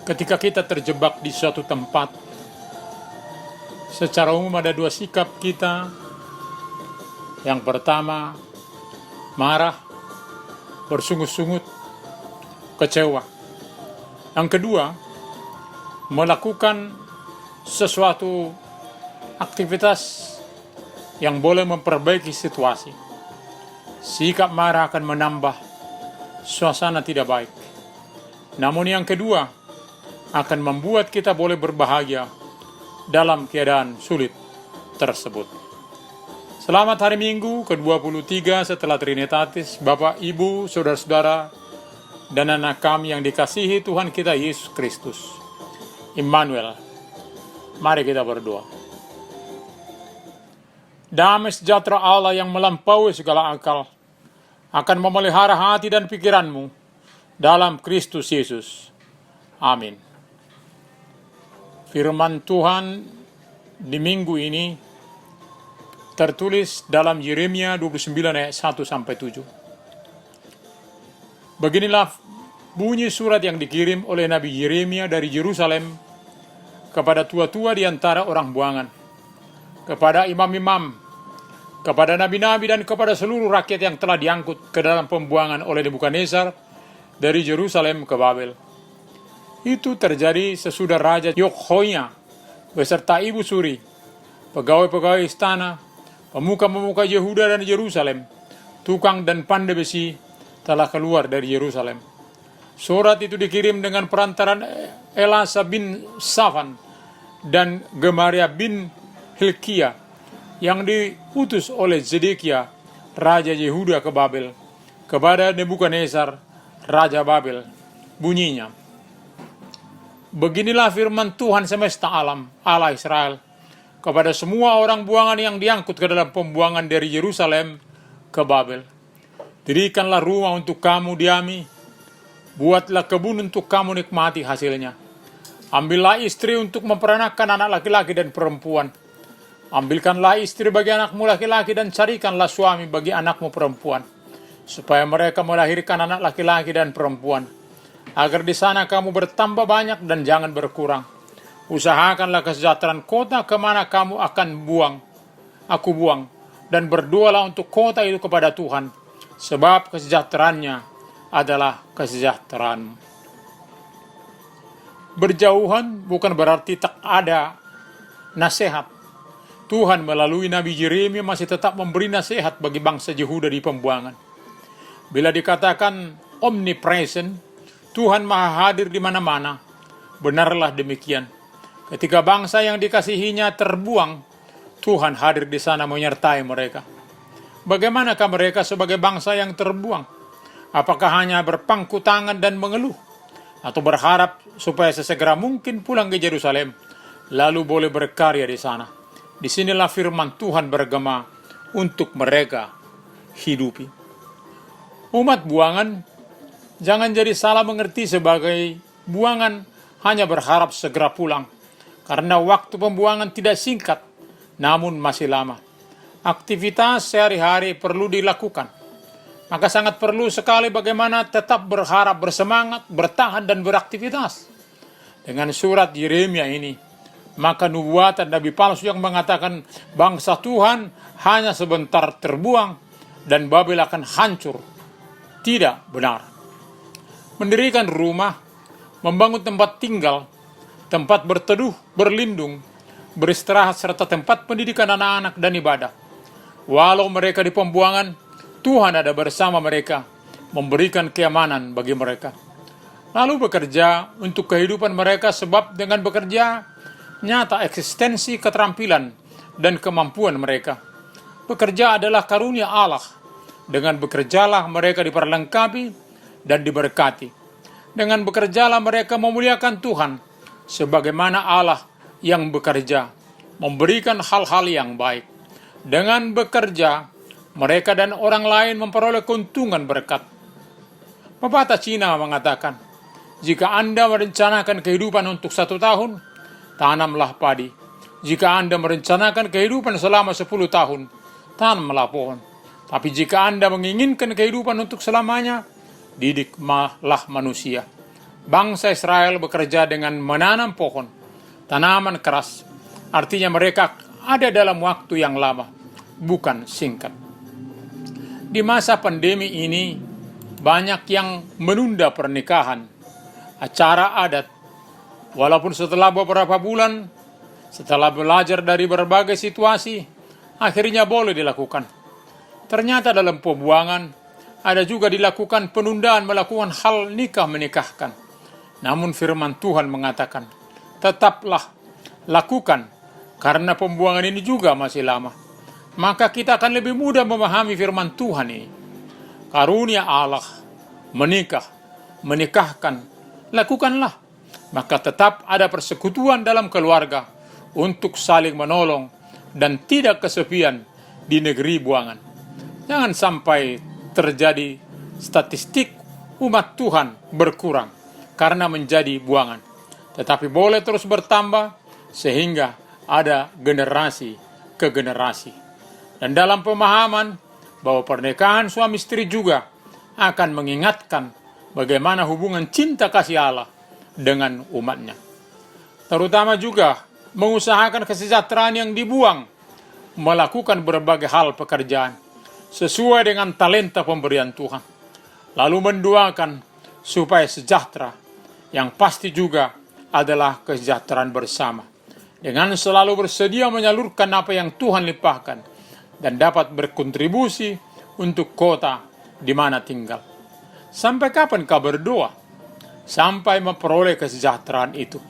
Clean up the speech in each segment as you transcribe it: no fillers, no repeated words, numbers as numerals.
Ketika kita terjebak di suatu tempat, secara umum ada dua sikap kita. Yang pertama, marah, bersungut-sungut, kecewa. Yang kedua, melakukan sesuatu aktivitas yang boleh memperbaiki situasi. Sikap marah akan menambah suasana tidak baik. Namun yang kedua, akan membuat kita boleh berbahagia dalam keadaan sulit tersebut. Selamat hari Minggu ke-23 setelah Trinitatis, Bapak, Ibu, Saudara-saudara, dan anak kami yang dikasihi Tuhan kita Yesus Kristus. Immanuel, mari kita berdoa. Damai sejahtera Allah yang melampaui segala akal akan memelihara hati dan pikiranmu dalam Kristus Yesus. Amin. Firman Tuhan di minggu ini tertulis dalam Yeremia 29 ayat 1-7. Beginilah bunyi surat yang dikirim oleh Nabi Yeremia dari Yerusalem kepada tua-tua di antara orang buangan, kepada imam-imam, kepada nabi-nabi, dan kepada seluruh rakyat yang telah diangkut ke dalam pembuangan oleh Nebukadnezar dari Yerusalem ke Babel. Itu terjadi sesudah Raja Yokhonya beserta Ibu Suri, pegawai-pegawai istana, pemuka-pemuka Yehuda dan Yerusalem, tukang dan pandai besi telah keluar dari Yerusalem. Surat itu dikirim dengan perantaran Elasa bin Safan dan Gemaria bin Hilkiah yang diutus oleh Zedekia, Raja Yehuda ke Babel, kepada Nebukadnezar, Raja Babel. Bunyinya, beginilah firman Tuhan semesta alam, Allah Israel, kepada semua orang buangan yang diangkut ke dalam pembuangan dari Yerusalem ke Babel. Dirikanlah rumah untuk kamu diami, buatlah kebun untuk kamu nikmati hasilnya. Ambillah istri untuk memperanakan anak laki-laki dan perempuan. Ambilkanlah istri bagi anakmu laki-laki dan carikanlah suami bagi anakmu perempuan, supaya mereka melahirkan anak laki-laki dan perempuan, agar di sana kamu bertambah banyak dan jangan berkurang. Usahakanlah kesejahteraan kota kemana kamu akan aku buang, dan berdoalah untuk kota itu kepada Tuhan, sebab kesejahteraannya adalah kesejahteraanmu. Berjauhan bukan berarti tak ada nasihat. Tuhan melalui Nabi Yeremia masih tetap memberi nasihat bagi bangsa Yehuda di pembuangan. Bila dikatakan omnipresent, Tuhan maha hadir di mana-mana, benarlah demikian. Ketika bangsa yang dikasihinya terbuang, Tuhan hadir di sana menyertai mereka. Bagaimanakah mereka sebagai bangsa yang terbuang? Apakah hanya berpangku tangan dan mengeluh? Atau berharap supaya sesegera mungkin pulang ke Yerusalem, lalu boleh berkarya di sana? Disinilah firman Tuhan bergema untuk mereka hidupi. Umat buangan jangan jadi salah mengerti sebagai buangan hanya berharap segera pulang, karena waktu pembuangan tidak singkat, namun masih lama. Aktivitas sehari-hari perlu dilakukan. Maka sangat perlu sekali bagaimana tetap berharap, bersemangat, bertahan, dan beraktivitas. Dengan surat Yeremia ini, maka nubuatan nabi palsu yang mengatakan bangsa Tuhan hanya sebentar terbuang dan Babel akan hancur tidak benar. Mendirikan rumah, membangun tempat tinggal, tempat berteduh, berlindung, beristirahat, serta tempat pendidikan anak-anak dan ibadah. Walau mereka di pembuangan, Tuhan ada bersama mereka, memberikan keamanan bagi mereka. Lalu bekerja untuk kehidupan mereka, sebab dengan bekerja nyata eksistensi, keterampilan, dan kemampuan mereka. Bekerja adalah karunia Allah. Dengan bekerjalah mereka diperlengkapi dan diberkati. Dengan bekerjalah mereka memuliakan Tuhan, sebagaimana Allah yang bekerja, memberikan hal-hal yang baik. Dengan bekerja, mereka dan orang lain memperoleh keuntungan berkat. Pepatah Cina mengatakan, jika Anda merencanakan kehidupan untuk 1 tahun, tanamlah padi. Jika Anda merencanakan kehidupan selama 10 tahun, tanamlah pohon. Tapi jika Anda menginginkan kehidupan untuk selamanya, didiklah manusia. bangsa Israel bekerja dengan menanam pohon, tanaman keras. Artinya mereka ada dalam waktu yang lama, bukan singkat. Di masa pandemi ini, banyak yang menunda pernikahan, acara adat. Walaupun setelah beberapa bulan, setelah belajar dari berbagai situasi, akhirnya boleh dilakukan. Ternyata dalam pembuangan, ada juga dilakukan penundaan melakukan hal nikah menikahkan. Namun firman Tuhan mengatakan, tetaplah lakukan, karena pembuangan ini juga masih lama. Maka kita akan lebih mudah memahami firman Tuhan ini. Karunia Allah, menikah, menikahkan, lakukanlah. Maka tetap ada persekutuan dalam keluarga untuk saling menolong dan tidak kesepian di negeri buangan. Jangan sampai terjadi statistik umat Tuhan berkurang karena menjadi buangan. Tetapi boleh terus bertambah sehingga ada generasi ke generasi. Dan dalam pemahaman bahwa pernikahan suami istri juga akan mengingatkan bagaimana hubungan cinta kasih Allah dengan umatnya. Terutama juga mengusahakan kesejahteraan yang dibuang, melakukan berbagai hal pekerjaan sesuai dengan talenta pemberian Tuhan. Lalu mendoakan supaya sejahtera, yang pasti juga adalah kesejahteraan bersama. Dengan selalu bersedia menyalurkan apa yang Tuhan limpahkan dan dapat berkontribusi untuk kota di mana tinggal. Sampai kapan kau berdoa? Sampai memperoleh kesejahteraan itu.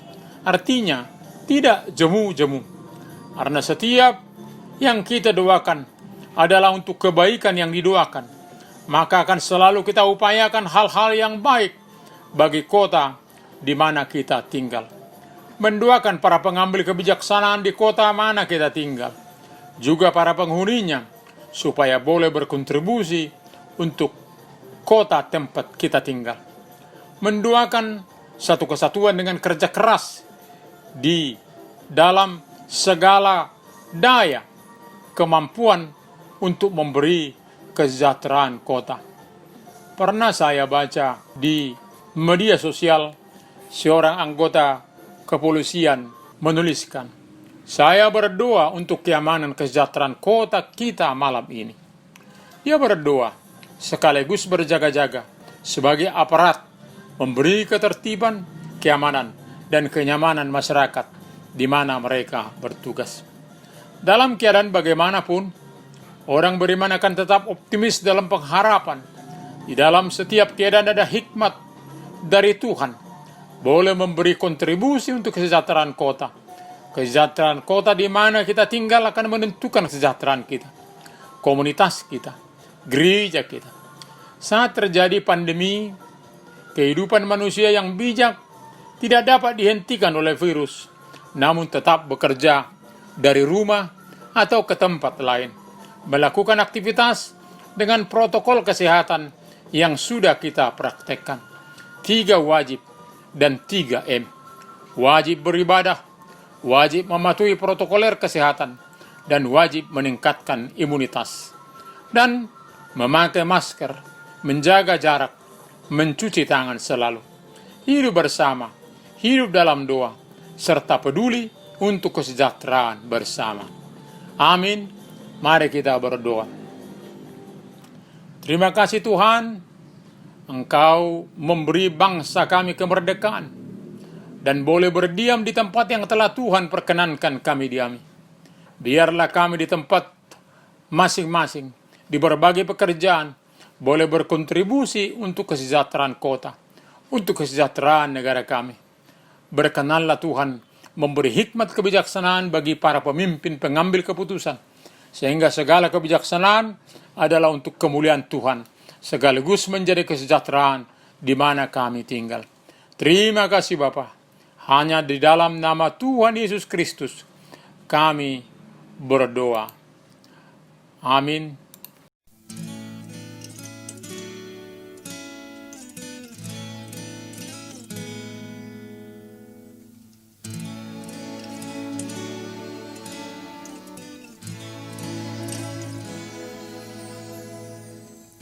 Artinya, tidak jemu-jemu. Karena setiap yang kita doakan adalah untuk kebaikan yang didoakan. Maka akan selalu kita upayakan hal-hal yang baik bagi kota di mana kita tinggal. Mendoakan para pengambil kebijaksanaan di kota mana kita tinggal. Juga para penghuninya, supaya boleh berkontribusi untuk kota tempat kita tinggal. Mendoakan satu kesatuan dengan kerja keras di dalam segala daya kemampuan untuk memberi kesejahteraan kota. Pernah saya baca di media sosial seorang anggota kepolisian menuliskan, saya berdoa untuk keamanan kesejahteraan kota kita malam ini. Dia berdoa sekaligus berjaga-jaga sebagai aparat memberi ketertiban, keamanan, dan kenyamanan masyarakat di mana mereka bertugas. Dalam keadaan bagaimanapun, orang beriman akan tetap optimis dalam pengharapan. Di dalam setiap keadaan ada hikmat dari Tuhan. Boleh memberi kontribusi untuk kesejahteraan kota. Kesejahteraan kota di mana kita tinggal akan menentukan kesejahteraan kita, komunitas kita, gereja kita. Saat terjadi pandemi, kehidupan manusia yang bijak tidak dapat dihentikan oleh virus, namun tetap bekerja dari rumah atau ke tempat lain, melakukan aktivitas dengan protokol kesehatan yang sudah kita praktekkan. 3 wajib dan 3M. Wajib beribadah, wajib mematuhi protokoler kesehatan, dan wajib meningkatkan imunitas. Dan memakai masker, menjaga jarak, mencuci tangan selalu, hidup bersama, hidup dalam doa, serta peduli untuk kesejahteraan bersama. Amin. Mari kita berdoa. Terima kasih Tuhan, Engkau memberi bangsa kami kemerdekaan dan boleh berdiam di tempat yang telah Tuhan perkenankan kami diami. Biarlah kami di tempat masing-masing, di berbagai pekerjaan, boleh berkontribusi untuk kesejahteraan kota, untuk kesejahteraan negara kami. Berkenanlah Tuhan memberi hikmat kebijaksanaan bagi para pemimpin pengambil keputusan, sehingga segala kebijaksanaan adalah untuk kemuliaan Tuhan, sekaligus menjadi kesejahteraan di mana kami tinggal. Terima kasih Bapa. Hanya di dalam nama Tuhan Yesus Kristus kami berdoa. Amin.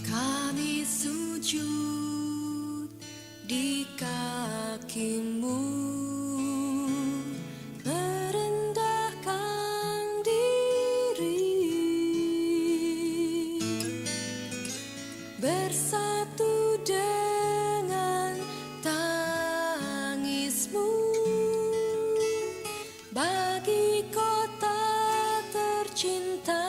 Kami sujud di kaki kakimu, merendahkan diri, bersatu dengan tangismu bagi kota tercinta.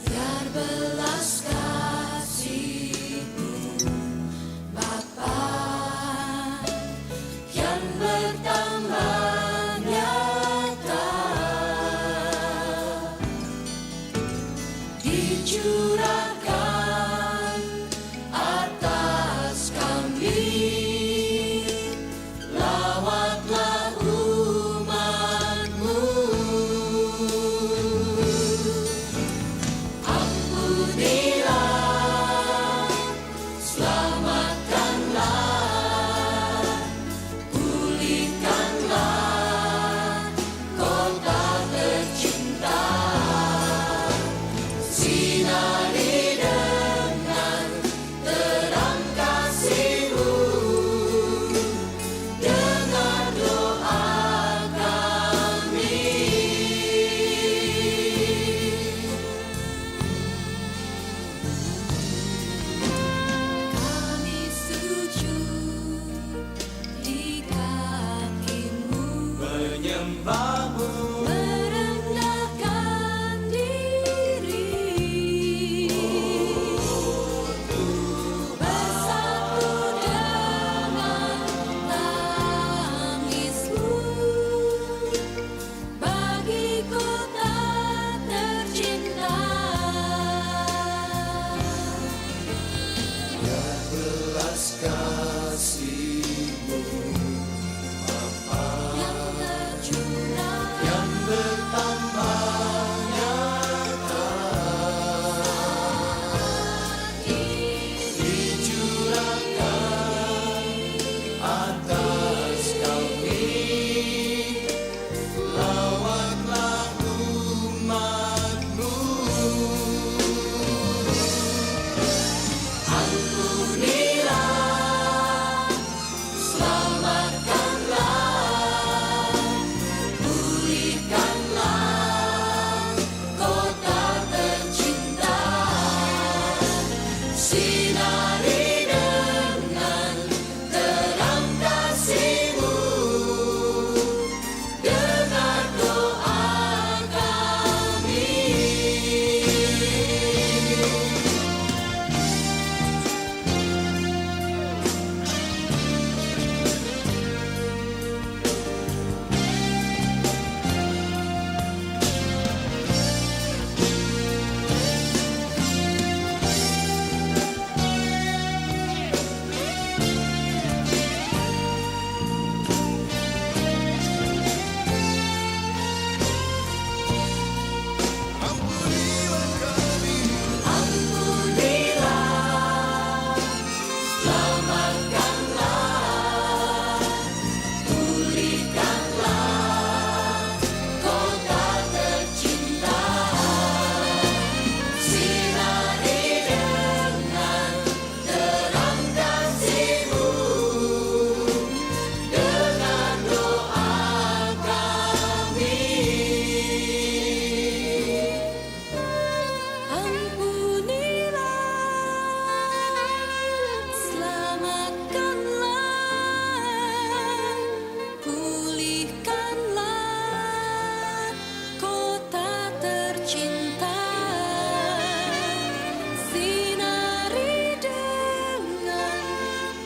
Biar belas kasih-Mu Bapa yang bertambah nyata dicurahkan atas kami. Lawatlah umat-Mu, ampunilah, selamatkanlah, pulihkanlah kota tercinta, sinari dengan terang kasih-Mu, dengar doa kami. Kami sujud di kaki-Mu, menyembah-Mu, merendahkan diri, bersatu dengan tangismu bagi kota tercinta. belas kasih-Mu Yang tercurah yang bertambah nyata dicurahkan atas kami. Lawatlah umat-Mu, ampunilah, selamatkanlah, pulihkanlah kota tercinta, sinari dengan terang kasih-Mu, dengar doa kami. Ampunilah, selamatkanlah, pulihkanlah kota tercinta, sinari dengan terang kasih-Mu, dengar doa kami. Ampunilah, selamatkanlah, pulihkanlah kota tercinta, sinari dengan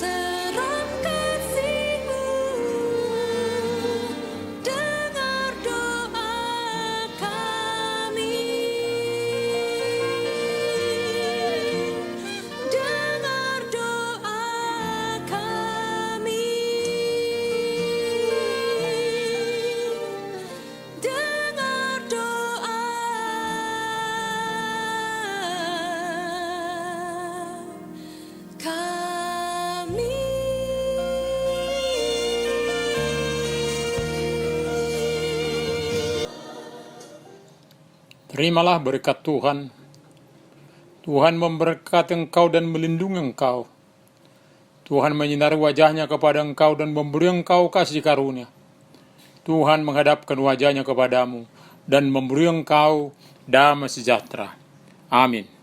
terang kasih-Mu, dengar doa kami. Dengar doa kami. Dengar doa kami. Terimalah berkat Tuhan. Tuhan memberkati engkau dan melindungi engkau. Tuhan menyinari wajahnya kepada engkau dan memberi engkau kasih karunia. Tuhan menghadapkan wajahnya kepadamu dan memberi engkau damai sejahtera. Amin.